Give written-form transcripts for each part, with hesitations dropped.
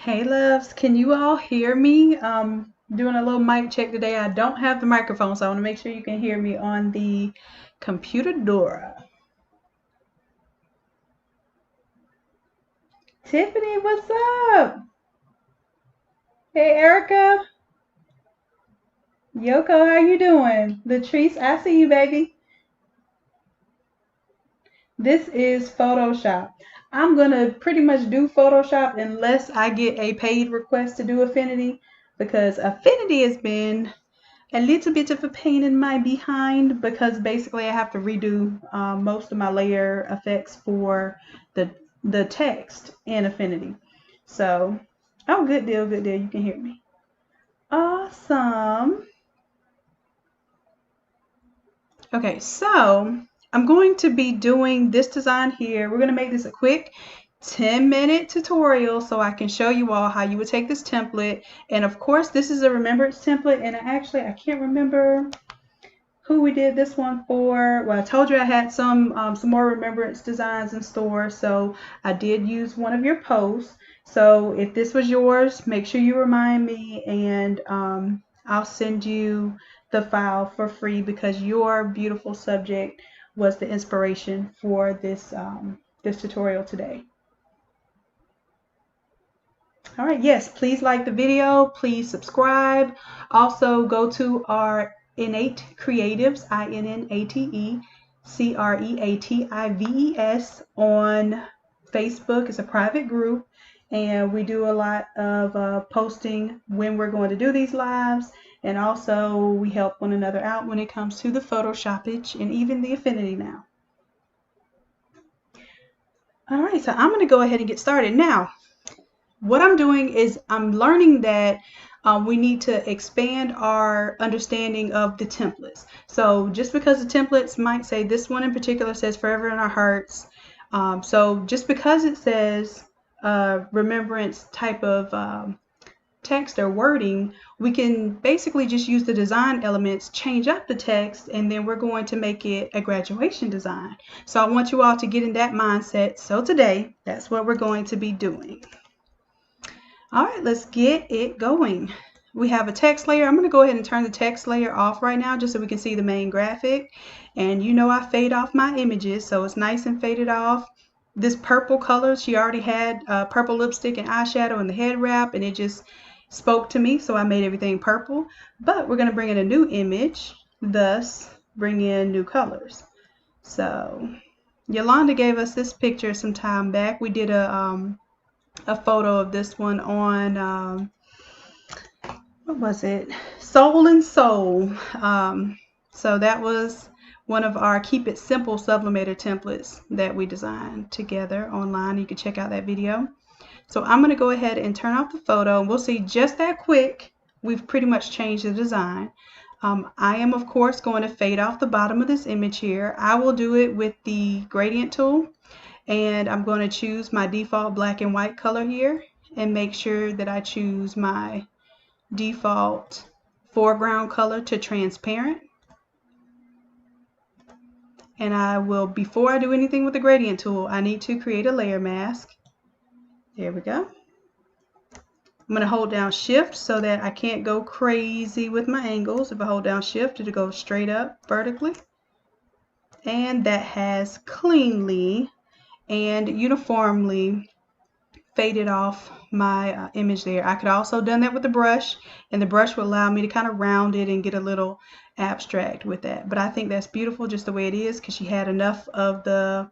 Hey loves, can you all hear me? Doing a little mic check today. I don't have the microphone, so I want to make sure you can hear me on the computer Dora. Tiffany, what's up? Hey Erica, Yoko, how you doing? Latrice, I see you, baby. This is Photoshop. I'm gonna pretty much do Photoshop unless I get a paid request to do Affinity because Affinity has been a little bit of a pain in my behind because basically I have to redo most of my layer effects for the text in Affinity. So, oh, good deal, good deal. You can hear me. Awesome. Okay, so I'm going to be doing this design here. We're going to make this a quick 10-minute tutorial so I can show you all how you would take this template. And of course, this is a Remembrance template. And I can't remember who we did this one for. Well, I told you I had some more Remembrance designs in store, so I did use one of your posts. So if this was yours, make sure you remind me, and I'll send you the file for free because your beautiful subject was the inspiration for this tutorial today. All right, yes, please like the video, please subscribe. Also go to our Innate Creatives, INNATE CREATIVES on Facebook. It's a private group, and we do a lot of posting when we're going to do these lives, and also we help one another out when it comes to the Photoshopage and even the Affinity now. All right, so I'm going to go ahead and get started now. What I'm doing is I'm learning that we need to expand our understanding of the templates. So just because the templates might say, this one in particular says forever in our hearts. So just because it says remembrance type of text or wording, we can basically just use the design elements, change up the text, and then we're going to make it a graduation design. So I want you all to get in that mindset. So today, that's what we're going to be doing. All right, let's get it going. We have a text layer. I'm going to go ahead and turn the text layer off right now just so we can see the main graphic. And you know I fade off my images, so it's nice and faded off. This purple color, she already had purple lipstick and eyeshadow in the head wrap, and it just spoke to me, so I made everything purple. But we're going to bring in a new image, thus bring in new colors. So Yolanda gave us this picture some time back. We did a photo of this one on what was it, Soul and Soul. So that was one of our Keep It Simple sublimator templates that we designed together online. You can check out that video. So I'm going to go ahead and turn off the photo, and we'll see just that quick we've pretty much changed the design. I am of course going to fade off the bottom of this image here. I will do it with the gradient tool, and I'm going to choose my default black and white color here and make sure that I choose my default foreground color to transparent. And I will, before I do anything with the gradient tool, I need to create a layer mask. There we go. I'm going to hold down shift so that I can't go crazy with my angles. If I hold down shift, it'll go straight up vertically. And that has cleanly and uniformly faded off my image there. I could also done that with the brush, and the brush will allow me to kind of round it and get a little abstract with that. But I think that's beautiful just the way it is, because she had enough of the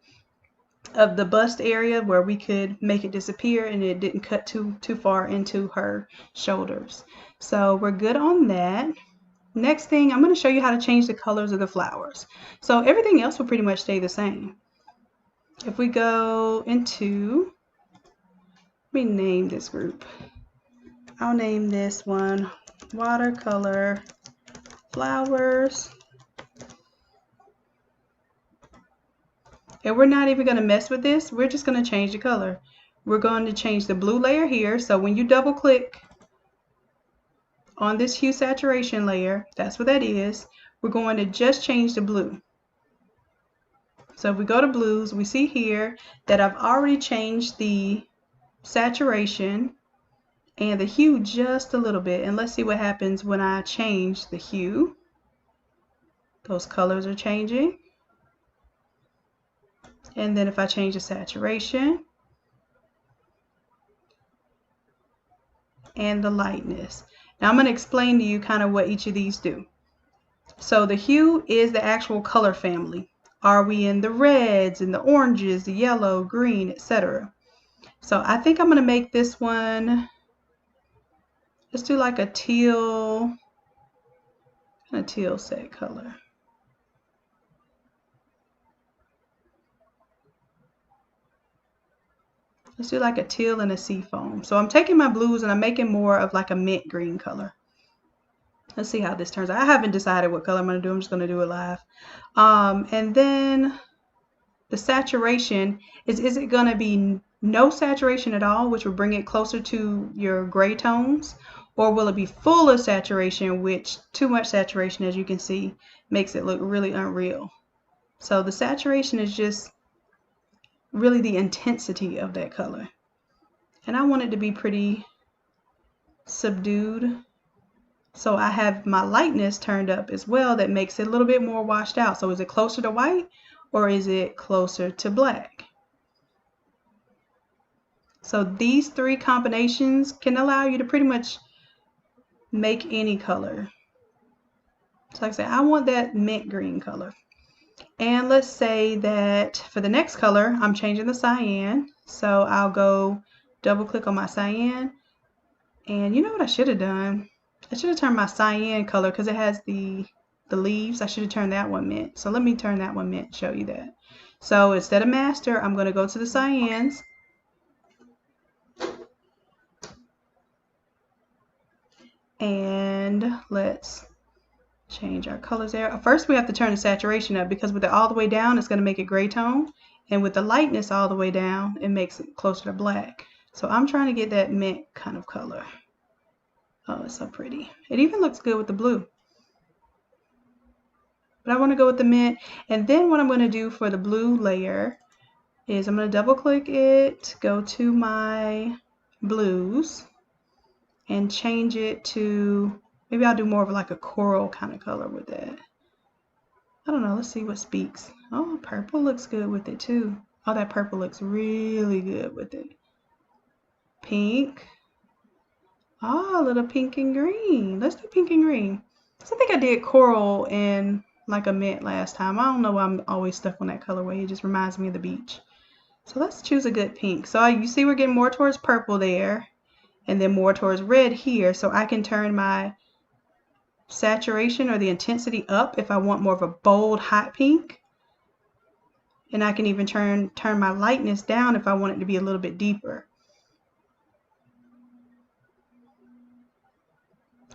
bust area where we could make it disappear and it didn't cut too far into her shoulders. So we're good on that. Next thing, I'm going to show you how to change the colors of the flowers. So everything else will pretty much stay the same. If we go into, let me name this group. I'll name this one Watercolor Flowers. And we're not even going to mess with this. We're just going to change the color. We're going to change the blue layer here. So when you double click on this hue saturation layer, that's what that is. We're going to just change the blue. So if we go to blues, we see here that I've already changed the saturation and the hue just a little bit. And let's see what happens when I change the hue. Those colors are changing. And then if I change the saturation and the lightness. Now I'm going to explain to you kind of what each of these do. So the hue is the actual color family. Are we in the reds and the oranges, the yellow, green, etc.? So I think I'm going to make this one, let's do like a teal set color. Let's do like a teal and a seafoam. So I'm taking my blues and I'm making more of like a mint green color. Let's see how this turns out. I haven't decided what color I'm going to do. I'm just going to do it live. And then the saturation is it going to be no saturation at all, which will bring it closer to your gray tones? Or will it be full of saturation, which too much saturation, as you can see, makes it look really unreal? So the saturation is just really the intensity of that color. And I want it to be pretty subdued. So I have my lightness turned up as well. That makes it a little bit more washed out. So is it closer to white or is it closer to black? So these three combinations can allow you to pretty much make any color. So like I said, I want that mint green color. And let's say that for the next color, I'm changing the cyan. So I'll go double click on my cyan. And you know what I should have done? I should have turned my cyan color because it has the leaves. I should have turned that one mint. So let me turn that one mint and show you that. So instead of master, I'm going to go to the cyans. And let's change our colors there. First, we have to turn the saturation up because with it all the way down, it's going to make it gray tone. And with the lightness all the way down, it makes it closer to black. So I'm trying to get that mint kind of color. Oh, it's so pretty. It even looks good with the blue. But I want to go with the mint. And then what I'm going to do for the blue layer is I'm going to double click it, go to my blues, and change it to, maybe I'll do more of like a coral kind of color with that. I don't know, let's see what speaks. Oh, purple looks good with it too. Oh, that purple looks really good with it. Pink. Oh, a little pink and green. Let's do pink and green. So I think I did coral and like a mint last time. I don't know why I'm always stuck on that colorway. It just reminds me of the beach. So let's choose a good pink. So you see we're getting more towards purple there and then more towards red here. So I can turn my saturation or the intensity up if I want more of a bold hot pink. And I can even turn my lightness down if I want it to be a little bit deeper.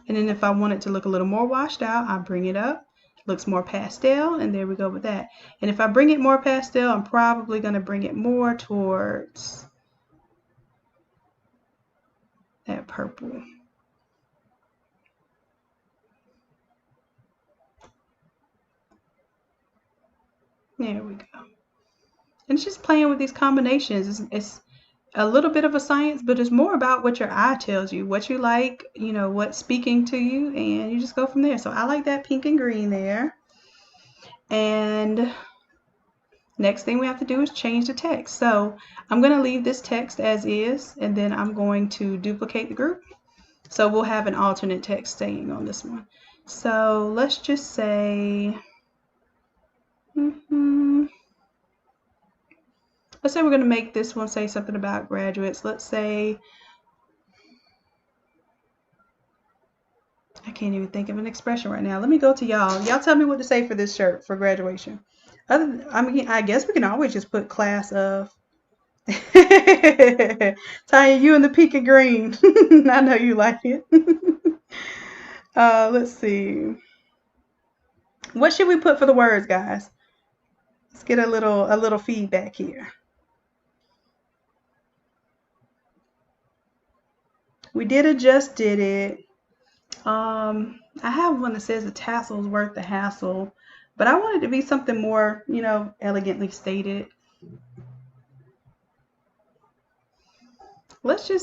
And then if I want it to look a little more washed out, I bring it up. It looks more pastel, and there we go with that. And if I bring it more pastel, I'm probably going to bring it more towards that purple. There we go. And it's just playing with these combinations. It's a little bit of a science, but it's more about what your eye tells you, what you like, you know, what's speaking to you, and you just go from there. So I like that pink and green there. And next thing we have to do is change the text. So I'm going to leave this text as is, and then I'm going to duplicate the group. So we'll have an alternate text staying on this one. So let's just say, let's say we're going to make this one say something about graduates. Let's say, I can't even think of an expression right now. Let me go to y'all. Y'all tell me what to say for this shirt for graduation. I guess we can always just put class of. Tanya, you in the pink and green. I know you like it. Let's see. What should we put for the words, guys? Let's get a little feedback here. We did it. I have one that says the tassel's worth the hassle, but I want it to be something more, you know, elegantly stated.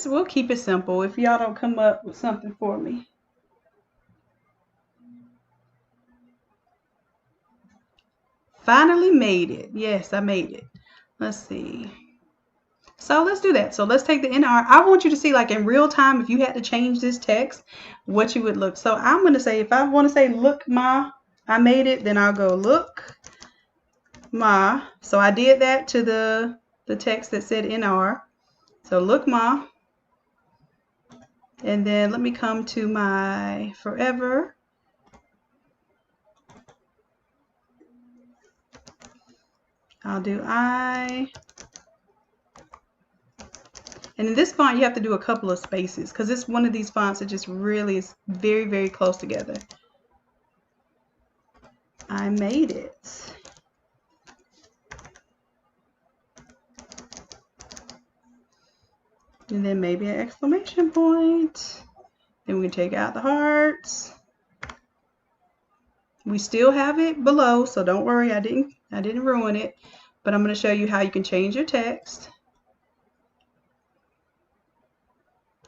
we'll keep it simple if y'all don't come up with something for me. Finally made it. Yes, I made it. Let's see. So let's do that. So let's take the NR. I want you to see, like, in real time, if you had to change this text, what you would look. So I'm going to say, if I want to say, look, ma, I made it, then I'll go, look, ma. So I did that to the text that said NR. So look, ma. And then let me come to my forever. I'll do I. And in this font, you have to do a couple of spaces because it's one of these fonts that just really is very, very close together. I made it. And then maybe an exclamation point. Then we can take out the hearts. We still have it below, so don't worry, I didn't ruin it. But I'm going to show you how you can change your text.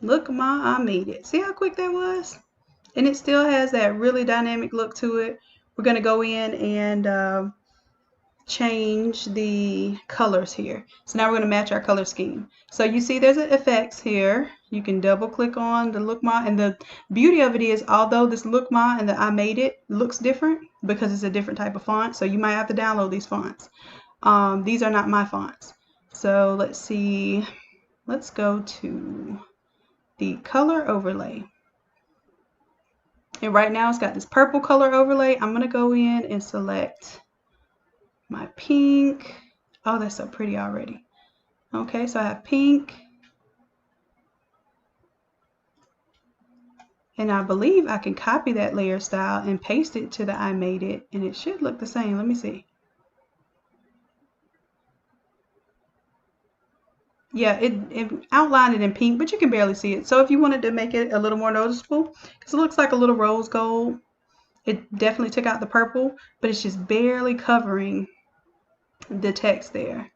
Look, ma, I made it. See how quick that was? And it still has that really dynamic look to it. We're going to go in and change the colors here. So now we're going to match our color scheme. So you see there's an effects here. You can double click on the Look Ma, and the beauty of it is, although this Look Ma and the I Made It looks different because it's a different type of font, so you might have to download these fonts. These are not my fonts. So let's see, let's go to the color overlay. And right now it's got this purple color overlay. I'm going to go in and select my pink. Oh, that's so pretty already. Okay, so I have pink. And I believe I can copy that layer style and paste it to the I Made It, and it should look the same. Let me see. Yeah, it outlined it in pink, but you can barely see it. So if you wanted to make it a little more noticeable, because it looks like a little rose gold, it definitely took out the purple, but it's just barely covering the text there.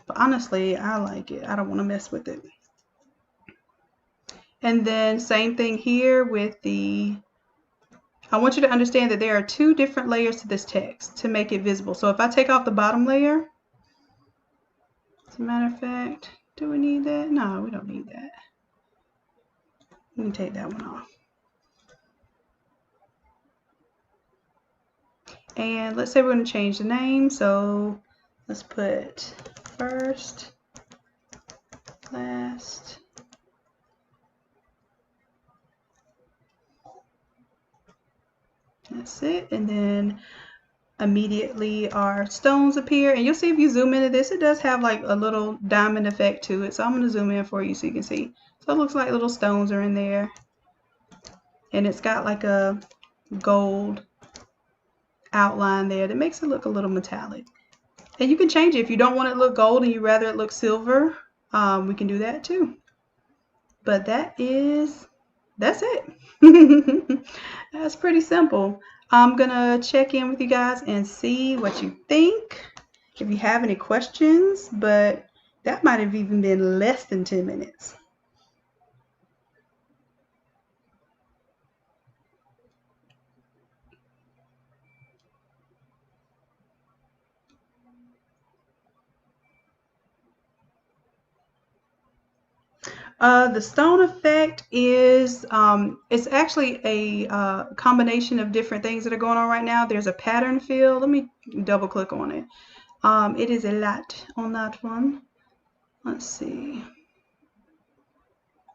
But honestly, I like it. I don't want to mess with it. And then same thing here with the, I want you to understand that there are two different layers to this text to make it visible. So if I take off the bottom layer, as a matter of fact, do we need that? No, we don't need that. We can take that one off. And let's say we're going to change the name. So let's put first, last. That's it. And then immediately our stones appear. And you'll see if you zoom into this, it does have like a little diamond effect to it. So I'm going to zoom in for you so you can see. So it looks like little stones are in there. And it's got like a gold outline there that makes it look a little metallic. And you can change it. If you don't want it to look gold and you rather it look silver, we can do that too. But that's it. That's pretty simple. I'm gonna check in with you guys and see what you think, if you have any questions, but that might have even been less than 10 minutes. The stone effect is, it's actually a combination of different things that are going on right now. There's a pattern fill. Let me double click on it. It is a lot on that one. Let's see.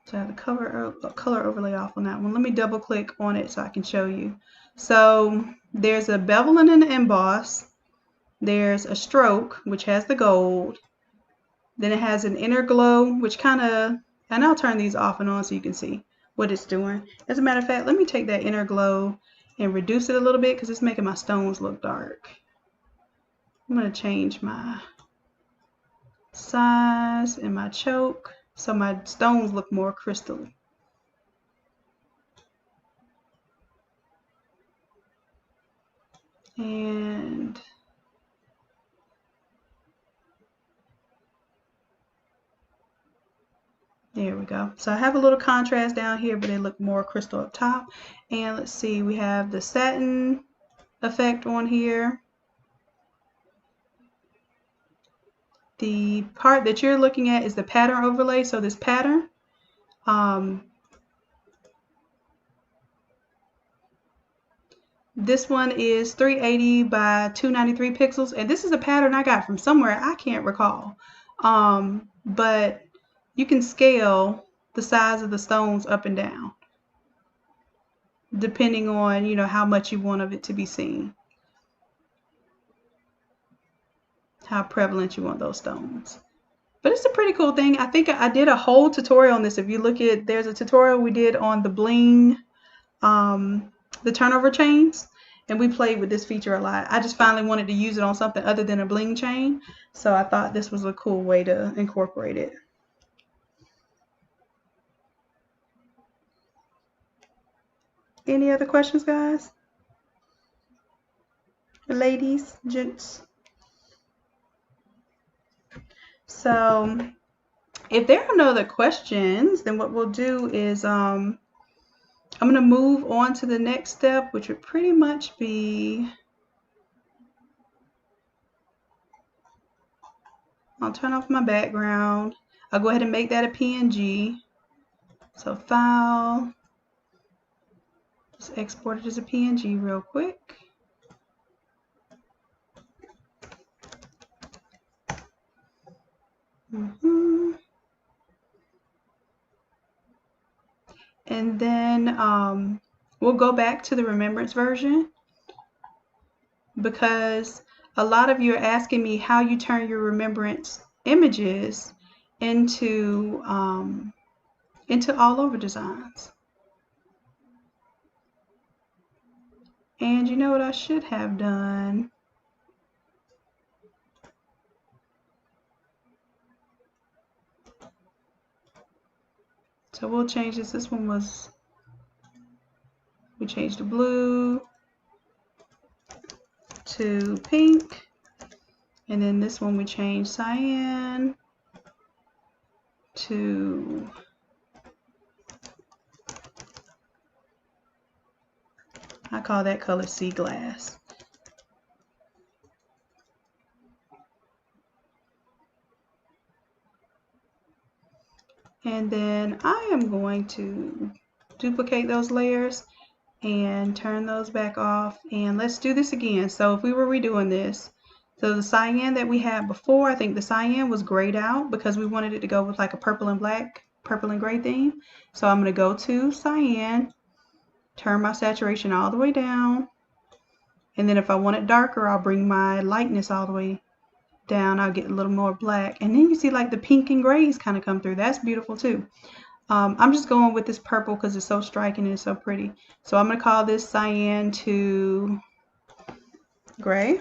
So I have the color overlay off on that one. Let me double click on it so I can show you. So there's a bevel and an emboss. There's a stroke, which has the gold. Then it has an inner glow, which kind of, and I'll turn these off and on so you can see what it's doing. As a matter of fact, let me take that inner glow and reduce it a little bit because it's making my stones look dark. I'm going to change my size and my choke so my stones look more crystal. And There we go. So I have a little contrast down here, but they look more crystal up top. And let's see, we have the satin effect on here. The part that you're looking at is the pattern overlay. So this pattern, this one is 380 by 293 pixels, and this is a pattern I got from somewhere I can't recall. But you can scale the size of the stones up and down depending on, you know, how much you want of it to be seen, how prevalent you want those stones. But it's a pretty cool thing. I think I did a whole tutorial on this. If you look at, there's a tutorial we did on the bling, the turnover chains, and we played with this feature a lot. I just finally wanted to use it on something other than a bling chain, so I thought this was a cool way to incorporate it. Any other questions, guys? Ladies, gents? So if there are no other questions, then what we'll do is I'm going to move on to the next step, which would pretty much be, I'll turn off my background. I'll go ahead and make that a PNG. So file, just export it as a PNG real quick. And then we'll go back to the Remembrance version, because a lot of you are asking me how you turn your Remembrance images into all over designs. And you know what I should have done? So we'll change this. This one was, we changed the blue to pink. And then this one we changed cyan to I call that color sea glass. And then I am going to duplicate those layers and turn those back off. And let's do this again. So if we were redoing this, so the cyan that we had before, I think the cyan was grayed out because we wanted it to go with like a purple and black, purple and gray theme. So I'm going to go to cyan, turn my saturation all the way down. And then if I want it darker, I'll bring my lightness all the way down. I'll get a little more black. And then you see like the pink and grays kind of come through. That's beautiful too. I'm just going with this purple because it's so striking and it's so pretty. So I'm going to call this cyan to gray.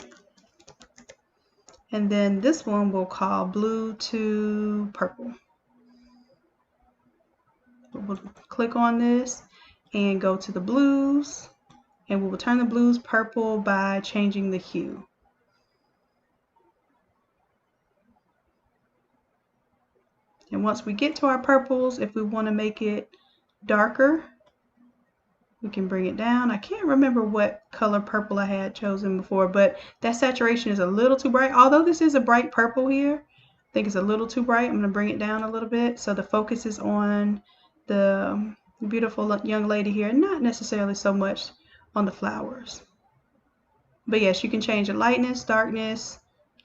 And then this one we'll call blue to purple. We'll click on this and go to the blues. And we will turn the blues purple by changing the hue. And once we get to our purples, if we want to make it darker, we can bring it down. I can't remember what color purple I had chosen before, but that saturation is a little too bright. Although this is a bright purple here, I think it's a little too bright. I'm going to bring it down a little bit so the focus is on the beautiful young lady here, not necessarily so much on the flowers. But yes, you can change the lightness, darkness,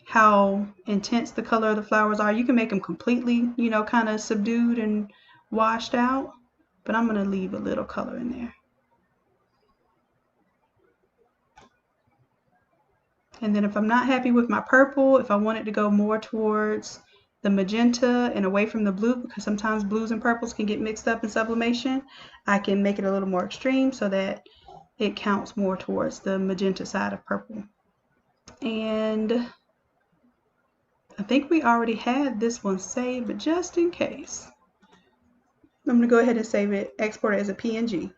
how intense the color of the flowers are. You can make them completely, you know, kind of subdued and washed out, but I'm going to leave a little color in there. And then if I'm not happy with my purple, if I want it to go more towards the magenta and away from the blue, because sometimes blues and purples can get mixed up in sublimation, I can make it a little more extreme so that it counts more towards the magenta side of purple. And I think we already had this one saved, but just in case, I'm going to go ahead and save it, export it as a PNG.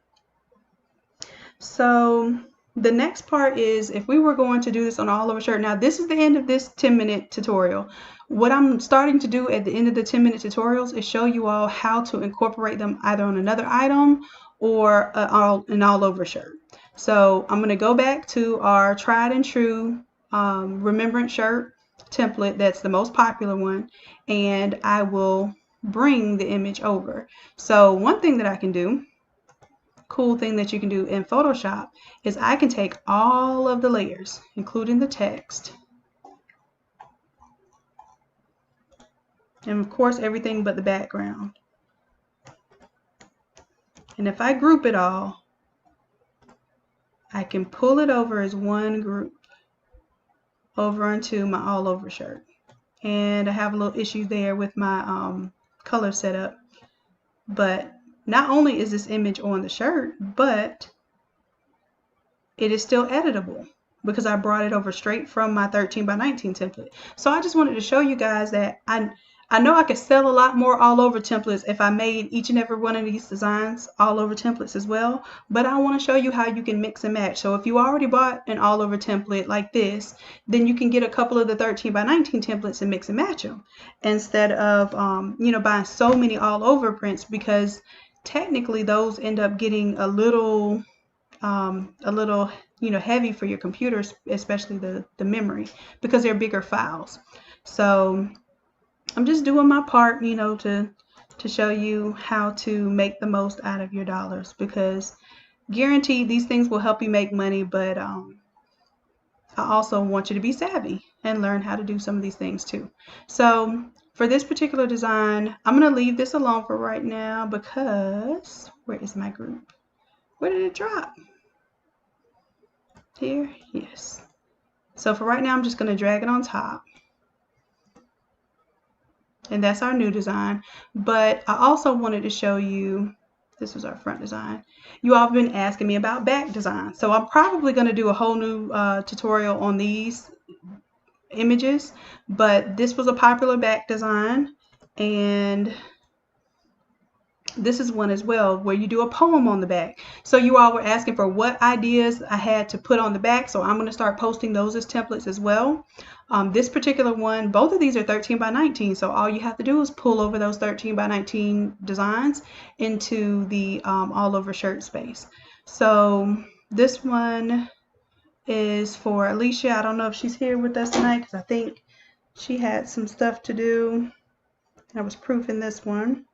So The next part is if we were going to do this on all over shirt. Now this is the end of this 10-minute tutorial. What I'm starting to do at the end of the 10-minute tutorials is show you all how to incorporate them either on another item or an all over shirt. So I'm going to go back to our tried and true Remembrance shirt template. That's the most popular one, and I will bring the image over. So one thing that I can do, cool thing that you can do in Photoshop, is I can take all of the layers, including the text, and of course everything but the background. And if I group it all, I can pull it over as one group over onto my all over shirt. And I have a little issue there with my color setup, but not only is this image on the shirt, but it is still editable because I brought it over straight from my 13 by 19 template. So I just wanted to show you guys that I know I could sell a lot more all over templates if I made each and every one of these designs all over templates as well, but I want to show you how you can mix and match. So if you already bought an all over template like this, then you can get a couple of the 13 by 19 templates and mix and match them instead of you know, buying so many all over prints, because technically those end up getting a little you know, heavy for your computers, especially the memory, because they're bigger files. So I'm just doing my part, you know, to show you how to make the most out of your dollars, because guaranteed these things will help you make money, but I also want you to be savvy and learn how to do some of these things too. So for this particular design, I'm going to leave this alone for right now because where is my group? Where did it drop? Here? Yes. So for right now, I'm just going to drag it on top. And that's our new design. But I also wanted to show you, this was our front design. You all have been asking me about back design. So I'm probably going to do a whole new tutorial on these images. But this was a popular back design. And this is one as well where you do a poem on the back. So you all were asking for what ideas I had to put on the back, so I'm going to start posting those as templates as well. This particular one, both of these are 13 by 19, so all you have to do is pull over those 13 by 19 designs into the all over shirt space. So this one is for Alicia. I don't know if she's here with us tonight because I think she had some stuff to do. I was proofing this one.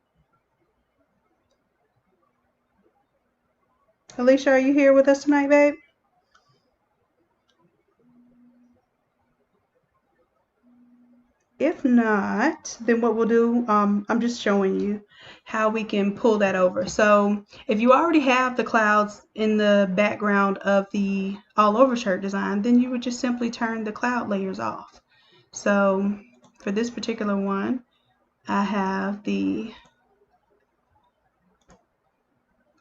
Alicia, are you here with us tonight, babe? If not, then what we'll do, I'm just showing you how we can pull that over. So if you already have the clouds in the background of the all over shirt design, then you would just simply turn the cloud layers off. So for this particular one, I have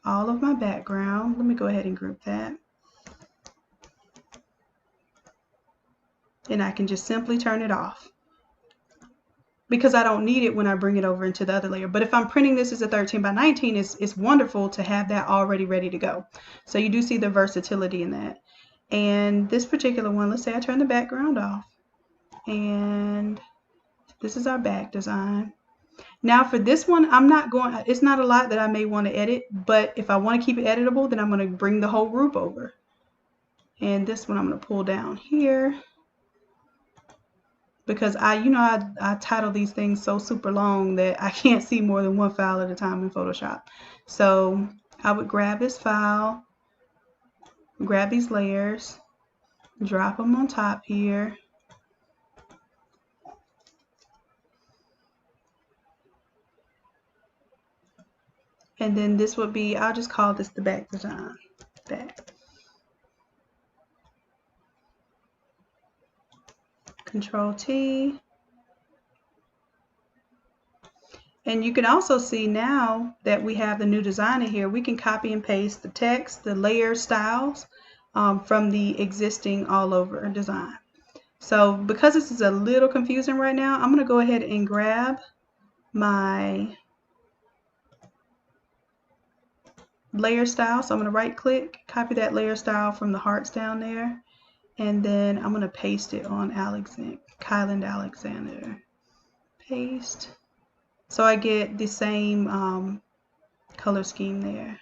all of my background. Let me go ahead and group that. And I can just simply turn it off because I don't need it when I bring it over into the other layer. But if I'm printing this as a 13 by 19, it's wonderful to have that already ready to go. So you do see the versatility in that. And this particular one, let's say I turn the background off. And this is our back design. Now for this one, it's not a lot that I may want to edit, but if I want to keep it editable, then I'm going to bring the whole group over. And this one I'm going to pull down here because I title these things so super long that I can't see more than one file at a time in Photoshop. So I would grab this file, grab these layers, drop them on top here. And then this would be, I'll just call this the back design. Back. Control T. And you can also see now that we have the new design in here, we can copy and paste the text, the layer styles from the existing all over design. So because this is a little confusing right now, I'm going to go ahead and grab my layer style. So I'm going to right click, copy that layer style from the hearts down there, and then I'm going to paste it on Kyland Alexander. Paste. So I get the same color scheme there.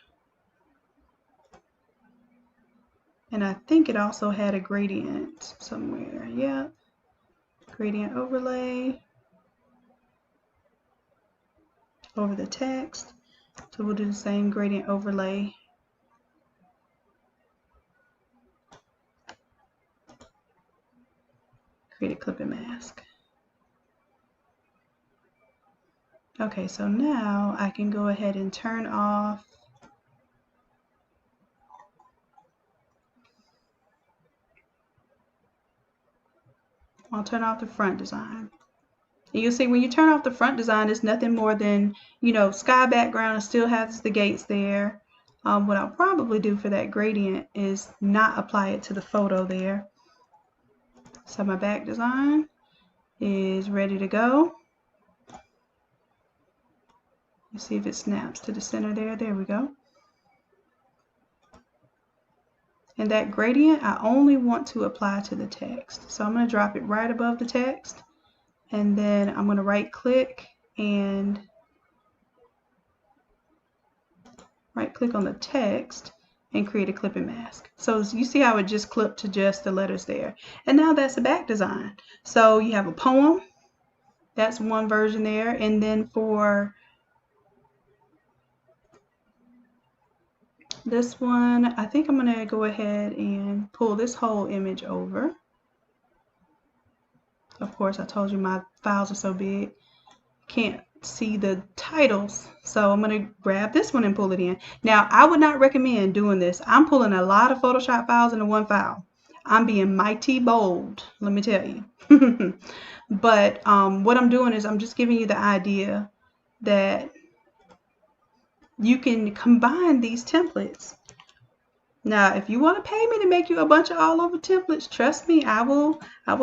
And I think it also had a gradient somewhere. Yeah. Gradient overlay over the text. So we'll do the same gradient overlay. Create a clip and mask. Okay, so now I can go ahead and turn off the front design. And you'll see when you turn off the front design, it's nothing more than, you know, sky background. It still has the gates there. What I'll probably do for that gradient is not apply it to the photo there. So my back design is ready to go. Let's see if it snaps to the center there. There we go. And that gradient, I only want to apply to the text. So I'm going to drop it right above the text. And then I'm going to right click and right click on the text and create a clip and mask. So you see how it just clipped to just the letters there. And now that's the back design. So you have a poem. That's one version there. And then for this one, I think I'm going to go ahead and pull this whole image over. Of course, I told you my files are so big. Can't see the titles. So I'm going to grab this one and pull it in. Now, I would not recommend doing this. I'm pulling a lot of Photoshop files into one file. I'm being mighty bold, let me tell you. But what I'm doing is I'm just giving you the idea that you can combine these templates. Now, if you want to pay me to make you a bunch of all over templates, trust me, I will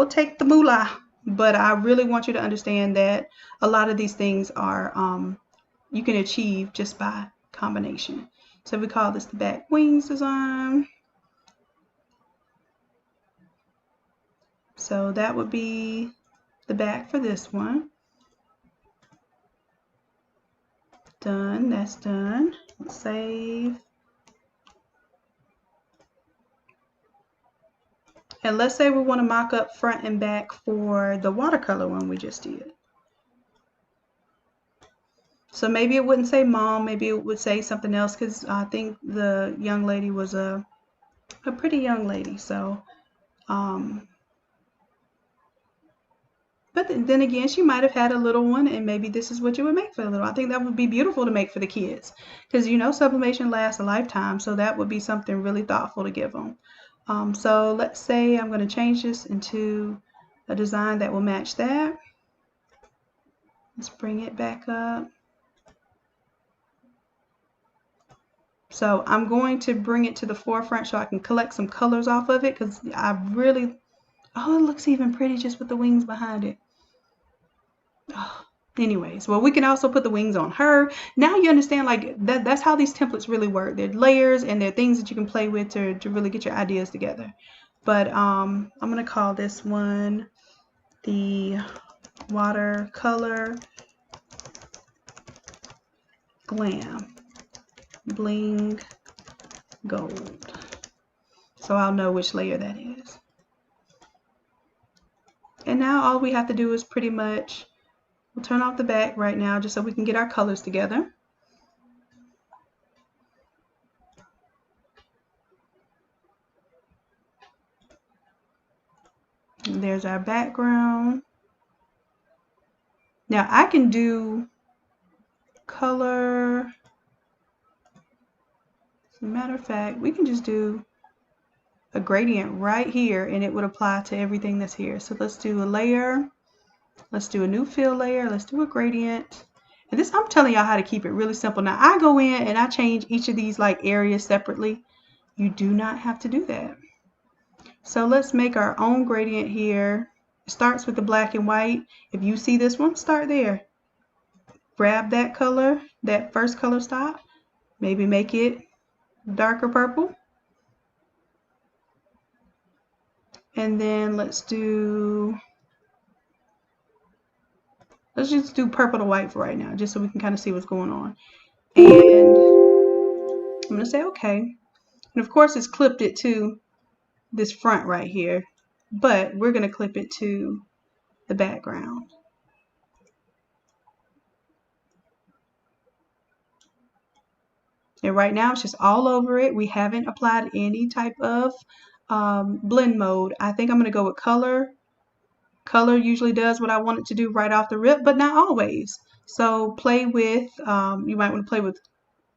take the moolah. But I really want you to understand that a lot of these things are you can achieve just by combination. So we call this the back wings design. So that would be the back for this one. Done, that's done. Let's save. And let's say we want to mock up front and back for the watercolor one we just did. So maybe it wouldn't say mom, maybe it would say something else, because I think the young lady was a pretty young lady. So, but then again, she might have had a little one, and maybe this is what you would make for the little. I think that would be beautiful to make for the kids, because you know sublimation lasts a lifetime, so that would be something really thoughtful to give them. So let's say I'm going to change this into a design that will match that. Let's bring it back up. So I'm going to bring it to the forefront so I can collect some colors off of it, because I really, oh, it looks even pretty just with the wings behind it. Oh. Anyways, well, we can also put the wings on her. Now you understand, like, that's how these templates really work. They're layers and they're things that you can play with to really get your ideas together. But I'm going to call this one the Watercolor Glam Bling Gold. So I'll know which layer that is. And now all we have to do is pretty much, we'll turn off the back right now just so we can get our colors together. And there's our background. Now I can do color. As a matter of fact, we can just do a gradient right here and it would apply to everything that's here. So let's do a layer. Let's do a new fill layer. Let's do a gradient. And this, I'm telling y'all how to keep it really simple. Now I go in and I change each of these like areas separately. You do not have to do that. So let's make our own gradient here. It starts with the black and white. If you see this one, start there. Grab that color, that first color stop. Maybe make it darker purple. And then let's just do purple to white for right now, just so we can kind of see what's going on. And I'm going to say okay. And of course it's clipped it to this front right here, but we're going to clip it to the background. And right now it's just all over it. We haven't applied any type of blend mode. I think I'm going to go with color. Color usually does what I want it to do right off the rip, but not always. So play with, you might want to play with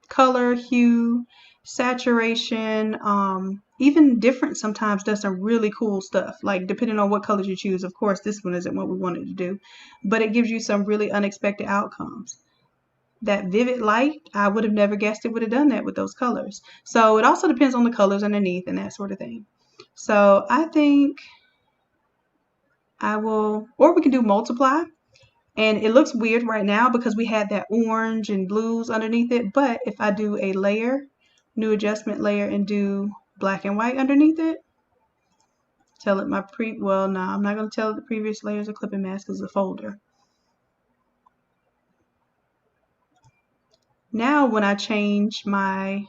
color, hue, saturation, even different sometimes does some really cool stuff, like depending on what colors you choose. Of course, this one isn't what we wanted to do, but it gives you some really unexpected outcomes. That vivid light, I would have never guessed it would have done that with those colors. So it also depends on the colors underneath and that sort of thing. So I think I will, or we can do multiply. And it looks weird right now because we had that orange and blues underneath it. But if I do a layer, new adjustment layer, and do black and white underneath it, tell it well, no, I'm not going to tell it the previous layers of clipping mask is a folder. Now when I change my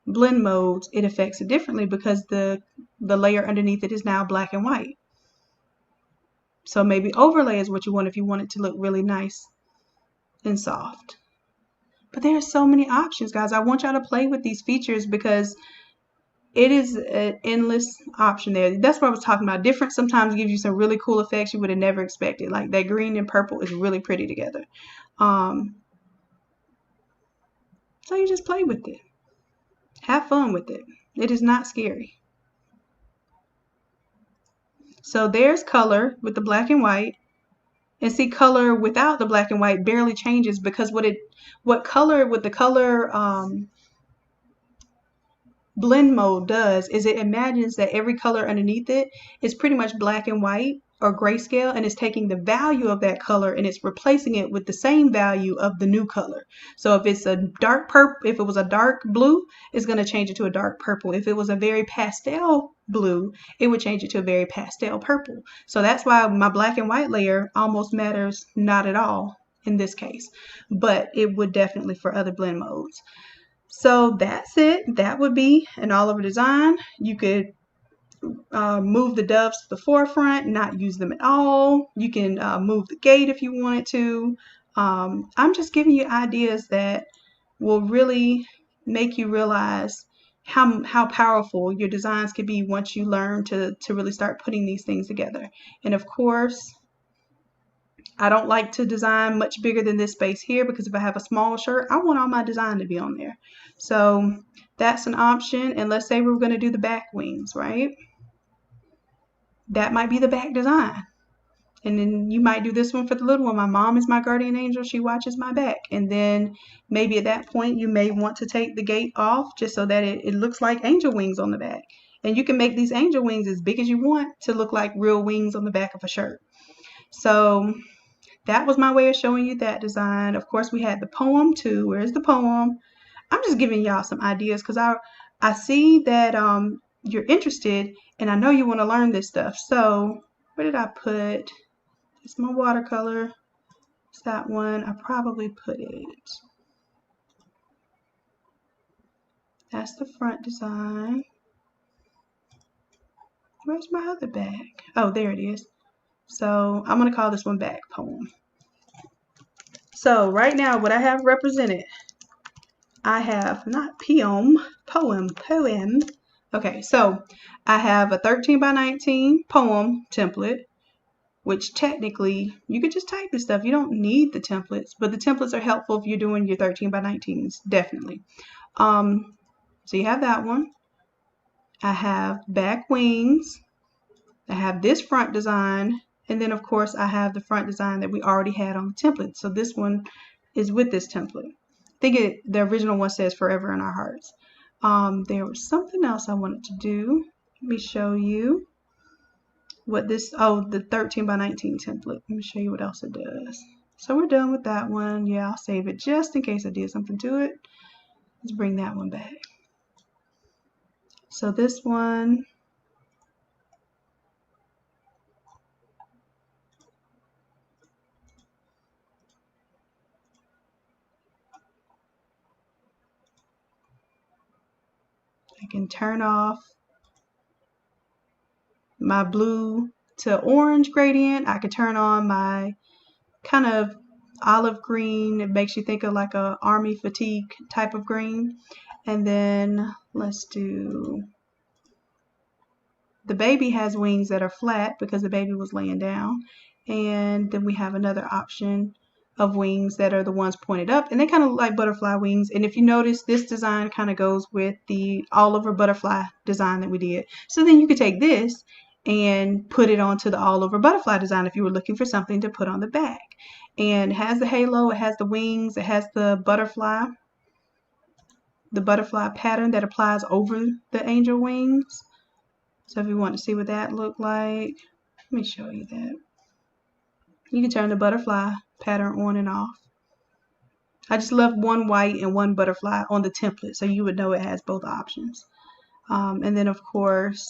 blend modes, it affects it differently because the layer underneath it is now black and white. So maybe overlay is what you want if you want it to look really nice and soft. But there are so many options, guys. I want y'all to play with these features because it is an endless option there. That's what I was talking about. Different sometimes gives you some really cool effects you would have never expected. Like that green and purple is really pretty together. So you just play with it. Have fun with it. It is not scary. So there's color with the black and white. And see, color without the black and white barely changes because what color with the color blend mode does is it imagines that every color underneath it is pretty much black and white or grayscale, and it's taking the value of that color and it's replacing it with the same value of the new color. So if it's a dark purple, if it was a dark blue, it's going to change it to a dark purple. If it was a very pastel blue, it would change it to a very pastel purple. So that's why my black and white layer almost matters not at all in this case, but it would definitely for other blend modes. So that's it. That would be an all over design. You could move the doves to the forefront, not use them at all. You can move the gate if you wanted to. I'm just giving you ideas that will really make you realize how powerful your designs can be once you learn to really start putting these things together. And of course, I don't like to design much bigger than this space here because if I have a small shirt, I want all my design to be on there. So that's an option. And let's say we're going to do the back wings, right? That might be the back design. And then you might do this one for the little one. My mom is my guardian angel. She watches my back. And then maybe at that point, you may want to take the gate off just so that it looks like angel wings on the back. And you can make these angel wings as big as you want to look like real wings on the back of a shirt. So that was my way of showing you that design. Of course, we had the poem too. Where's the poem? I'm just giving y'all some ideas because I see that you're interested and I know you want to learn this stuff. So where did I put? It's my watercolor. It's that one. I probably put it. That's the front design. Where's my other bag? Oh, there it is. So I'm going to call this one back poem. So right now what I have represented, I have not poem. Okay, so I have a 13 by 19 poem template, which technically you could just type this stuff. You don't need the templates, but the templates are helpful if you're doing your 13 by 19s, definitely. So you have that one. I have back wings. I have this front design. And then of course I have the front design that we already had on the template. So this one is with this template. I think the original one says forever in our hearts. There was something else I wanted to do. Let me show you what this, the 13 by 19 template. Let me show you what else it does. So we're done with that one. Yeah, I'll save it just in case I did something to it. Let's bring that one back. So this one, I can turn off my blue to orange gradient. I could turn on my kind of olive green. It makes you think of like a army fatigue type of green. And then let's do, the baby has wings that are flat because the baby was laying down. And then we have another option of wings that are the ones pointed up, and they kind of look like butterfly wings. And if you notice, this design kind of goes with the all over butterfly design that we did. So then you could take this and put it onto the all over butterfly design if you were looking for something to put on the back. And it has the halo, it has the wings, it has the butterfly pattern that applies over the angel wings. So if you want to see what that looked like, let me show you that. You can turn the butterfly pattern on and off. I just left one white and one butterfly on the template so you would know it has both options. And then of course,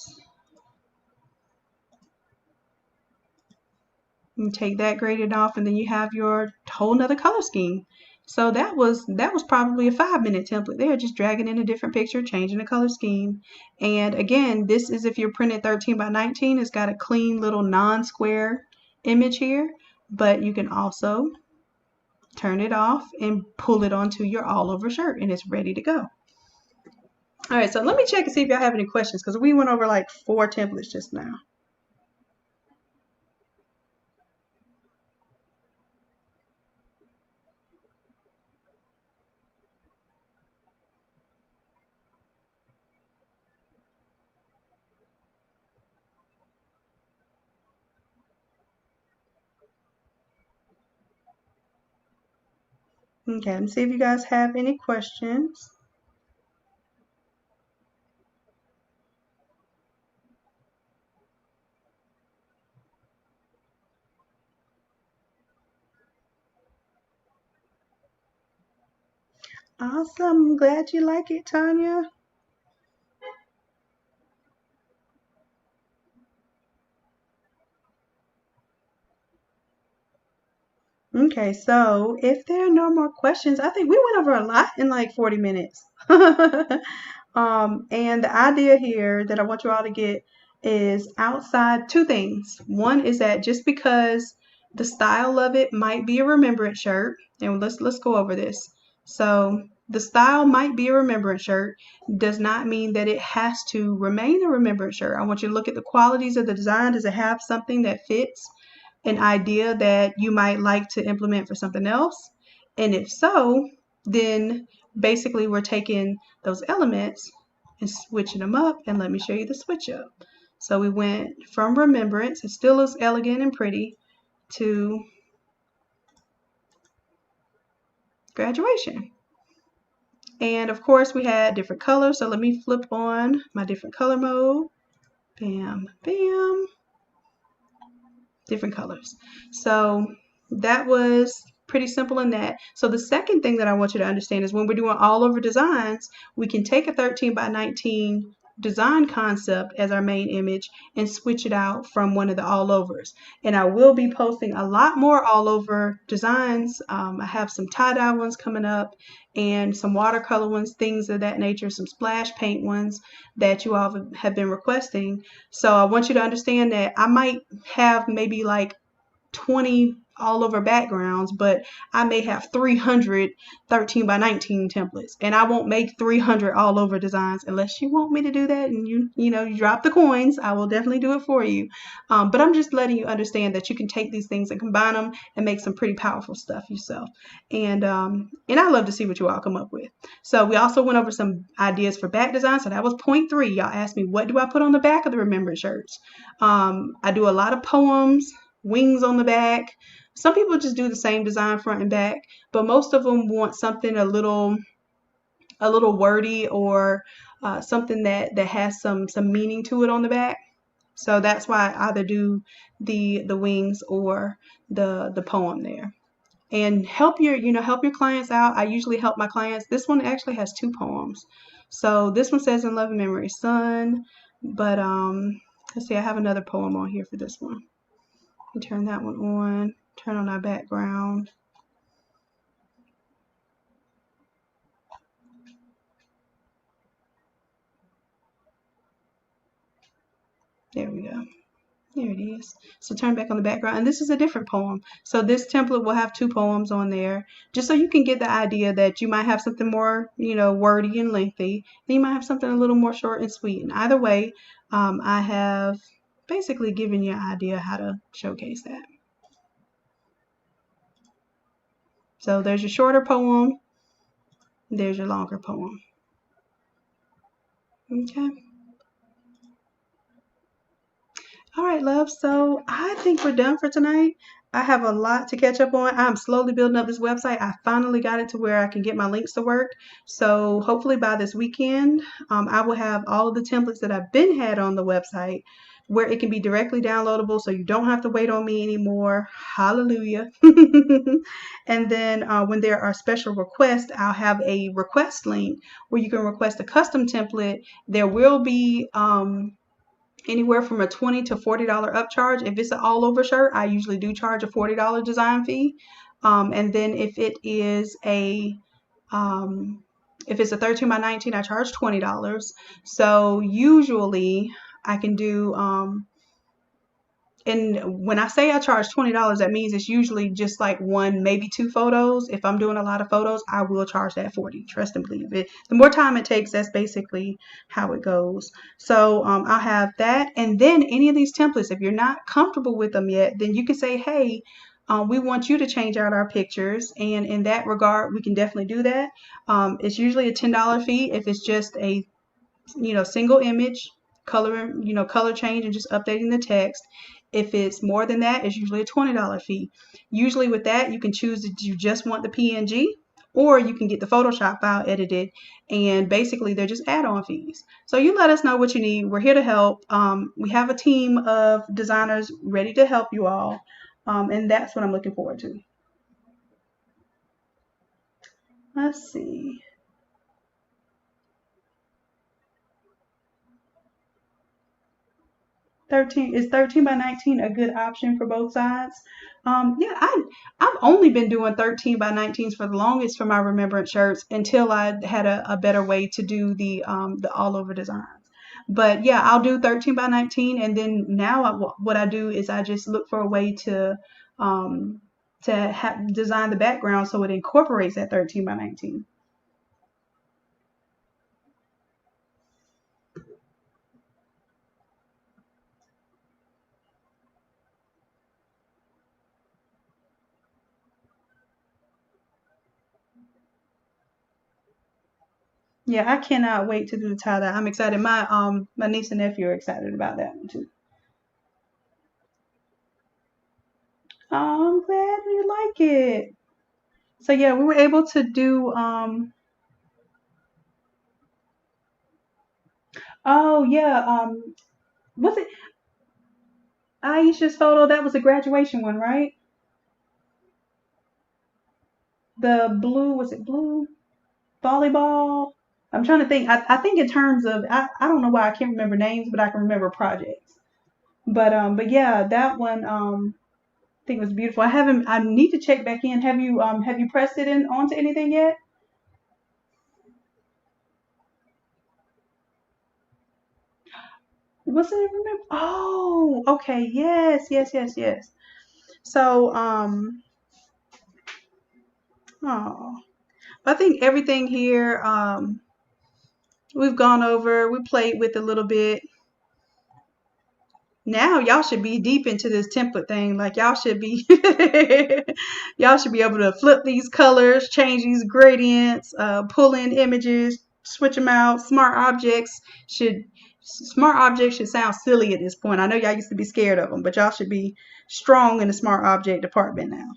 you take that graded off, and then you have your whole nother color scheme. So that was probably a 5-minute template there, just dragging in a different picture, changing the color scheme. And again, this is if you're printed 13 by 19, it's got a clean little non-square image here, but you can also turn it off and pull it onto your all over shirt and it's ready to go. All right, so let me check and see if y'all have any questions, because we went over like 4 templates just now. Okay, let me see if you guys have any questions. Awesome, I'm glad you like it, Tanya. Okay, so if there are no more questions, I think we went over a lot in like 40 minutes. And the idea here that I want you all to get is outside 2 things. One is that just because the style of it might be a remembrance shirt, and let's go over this. So the style might be a remembrance shirt, does not mean that it has to remain a remembrance shirt. I want you to look at the qualities of the design. Does it have something that fits an idea that you might like to implement for something else? And if so, then basically we're taking those elements and switching them up, and let me show you the switch up. So we went from Remembrance, it still looks elegant and pretty, to Graduation. And of course we had different colors, so let me flip on my different color mode. Bam, bam. Different colors. So that was pretty simple in that. So the second thing that I want you to understand is when we're doing all over designs, we can take a 13 by 19 design concept as our main image and switch it out from one of the all overs. And I will be posting a lot more all over designs. I have some tie-dye ones coming up and some watercolor ones, things of that nature, some splash paint ones that you all have been requesting. So I want you to understand that I might have maybe like 20 all over backgrounds, but I may have 300 13 by 19 templates, and I won't make 300 all over designs unless you want me to do that and you drop the coins. I will definitely do it for you. But I'm just letting you understand that you can take these things and combine them and make some pretty powerful stuff yourself. And I love to see what you all come up with. So we also went over some ideas for back design. So that was point 3. Y'all asked me, what do I put on the back of the Remembrance shirts? I do a lot of poems, wings on the back. Some people just do the same design front and back, but most of them want something a little wordy, or something that has some meaning to it on the back. So that's why I either do the wings or the poem there. and help your, help your clients out. I usually help my clients. This one actually has two poems. So this one says in love and memory, son, but let's see, I have another poem on here for this one. Turn that one on, turn on our background. There we go. There it is. So turn back on the background. And this is a different poem. So this template will have two poems on there, just so you can get the idea that you might have something more, wordy and lengthy. Then you might have something a little more short and sweet. And either way, I have basically given you an idea how to showcase that. So there's your shorter poem. There's your longer poem. Okay. All right, love. So I think we're done for tonight. I have a lot to catch up on. I'm slowly building up this website. I finally got it to where I can get my links to work. So hopefully by this weekend, I will have all of the templates that I've been had on the website where it can be directly downloadable, so you don't have to wait on me anymore. Hallelujah. And then when there are special requests, I'll have a request link where you can request a custom template. There will be anywhere from a $20 to $40 upcharge. If it's an all over shirt, I usually do charge a $40 design fee. And then if it is if it's a 13 by 19, I charge $20. So usually I can do and when I say I charge $20, that means it's usually just like one, maybe two photos. If I'm doing a lot of photos, I will charge that 40. Trust and believe it. The more time it takes, that's basically how it goes. So I'll have that. And then any of these templates, if you're not comfortable with them yet, then you can say, hey, we want you to change out our pictures. And in that regard, we can definitely do that. It's usually a $10 fee if it's just a single image, color change and just updating the text. If it's more than that, it's usually a $20 fee. Usually with that, you can choose that you just want the PNG, or you can get the Photoshop file edited, and basically they're just add-on fees. So you let us know what you need. We're here to help. We have a team of designers ready to help you all, and that's what I'm looking forward to. Let's see. 13 by 19 a good option for both sides? Yeah, I've only been doing 13 by 19s for the longest for my Remembrance shirts until I had a better way to do the all over designs. But yeah, I'll do 13 by 19, and then now what I do is I just look for a way um, to design the background so it incorporates that 13 by 19. Yeah, I cannot wait to do the tie dye. I'm excited. My niece and nephew are excited about that one too. Oh, I'm glad you like it. So yeah, we were able to do oh yeah, was it Aisha's photo? That was a graduation one, right? The blue, was it blue? Volleyball? I'm trying to think. I think in terms of I don't know why I can't remember names, but I can remember projects. But yeah, that one I think was beautiful. I need to check back in. Have you pressed it in onto anything yet? Was it remember? Oh, okay. Yes, yes, yes, yes. So oh, I think everything here we've gone over, we played with a little bit. Now y'all should be deep into this template thing. Like y'all should be y'all should be able to flip these colors, change these gradients, pull in images, switch them out. Smart objects should sound silly at this point. I know y'all used to be scared of them, but y'all should be strong in the smart object department now.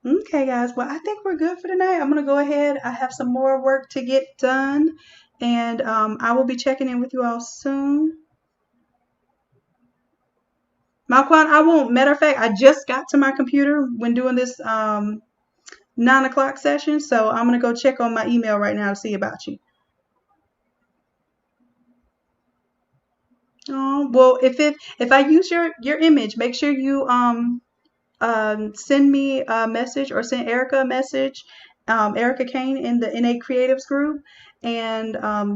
Okay, guys. Well, I think we're good for tonight. I'm gonna go ahead. I have some more work to get done, and I will be checking in with you all soon. Malquan, I won't. Matter of fact, I just got to my computer when doing this 9 o'clock session, so I'm gonna go check on my email right now to see about you. Oh, well, if I use your image, make sure you send me a message or send Erica a message, Erica Kane in the NA Creatives group, and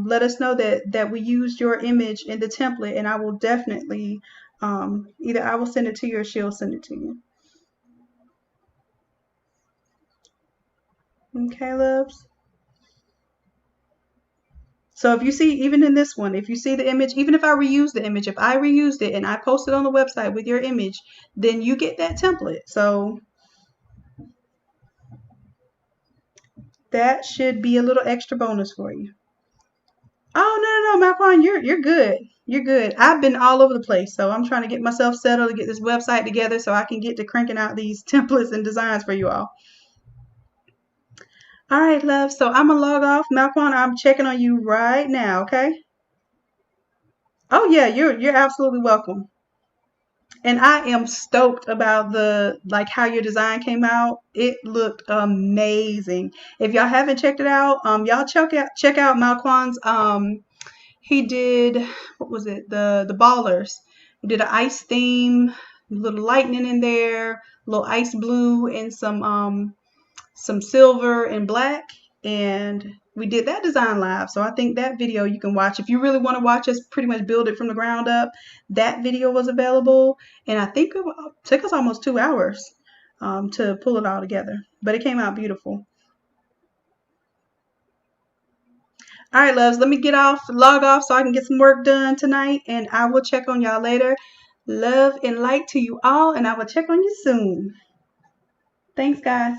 let us know that we used your image in the template, and I will definitely either I will send it to you or she'll send it to you. Okay, loves. So if you see, even in this one, if you see the image, even if I reuse the image, if I reused it and I post it on the website with your image, then you get that template. So that should be a little extra bonus for you. Oh, no, Malcolm, you're good. You're good. I've been all over the place, so I'm trying to get myself settled to get this website together so I can get to cranking out these templates and designs for you all. All right, love. So I'm gonna log off. Malcolm, I'm checking on you right now, okay? Oh yeah, you're absolutely welcome. And I am stoked about the like how your design came out. It looked amazing. If y'all haven't checked it out, y'all check out Malquan's he did, what was it? The ballers. He did an ice theme, little lightning in there, little ice blue and some silver and black, and we did that design live. So I think that video you can watch if you really want to watch us pretty much build it from the ground up. That video was available, and I think it took us almost 2 hours to pull it all together, but it came out beautiful. All right, loves, let me log off so I can get some work done tonight, and I will check on y'all later. Love and light to you all, and I will check on you soon. Thanks, guys.